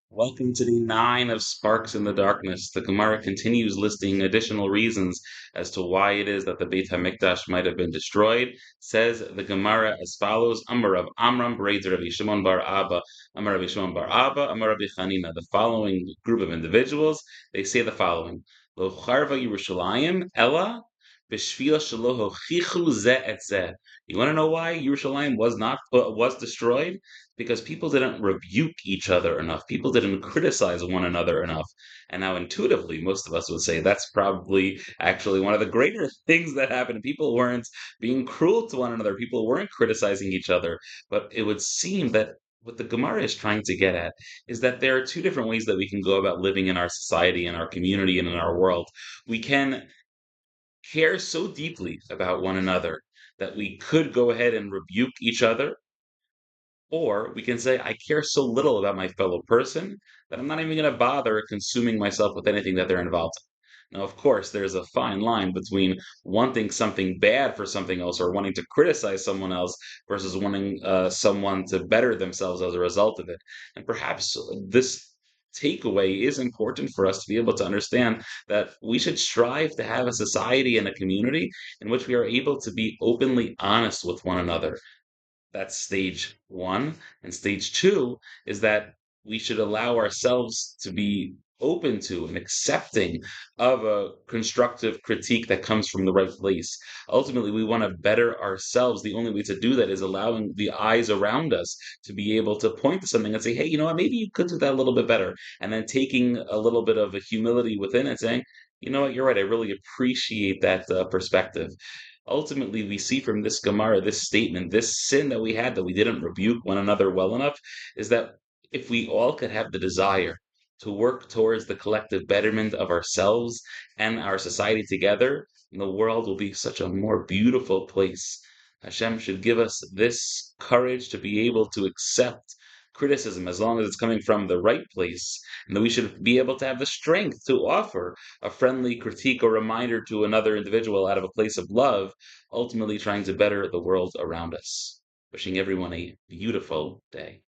Welcome to the nine of Sparks in the Darkness. The Gemara continues listing additional reasons as to why it is that the Beit HaMikdash might have been destroyed. Says the Gemara as follows: Amar Rav Amram Breiz Rabbi Shimon Bar Abba, Amar Rabbi Shimon Bar Abba, Amar Rabbi Chanina. The following group of individuals, they say the following: Lo Charva Yerushalayim Ella B'Shvila Shelo Hochichu Zeh Et Zeh. You want to know why Yerushalayim was destroyed? Because people didn't rebuke each other enough. People didn't criticize one another enough. And now, intuitively, most of us would say that's probably actually one of the greater things that happened. People weren't being cruel to one another, people weren't criticizing each other. But it would seem that what the Gemara is trying to get at is that there are two different ways that we can go about living in our society, in our community, and in our world. We can care so deeply about one another that we could go ahead and rebuke each other, or we can say, I care so little about my fellow person that I'm not even going to bother consuming myself with anything that they're involved in. Now, of course, there's a fine line between wanting something bad for something else or wanting to criticize someone else versus wanting someone to better themselves as a result of it. And perhaps this takeaway is important for us to be able to understand that we should strive to have a society and a community in which we are able to be openly honest with one another. That's stage one. And stage two is that we should allow ourselves to be open to and accepting of a constructive critique that comes from the right place. Ultimately, we want to better ourselves. The only way to do that is allowing the eyes around us to be able to point to something and say, hey, you know what, maybe you could do that a little bit better. And then taking a little bit of a humility within it, saying, you know what, you're right. I really appreciate that perspective. Ultimately, we see from this Gemara, this statement, this sin that we had that we didn't rebuke one another well enough, is that if we all could have the desire to work towards the collective betterment of ourselves and our society together, the world will be such a more beautiful place. Hashem should give us this courage to be able to accept criticism as long as it's coming from the right place, and that we should be able to have the strength to offer a friendly critique or reminder to another individual out of a place of love, ultimately trying to better the world around us. Wishing everyone a beautiful day.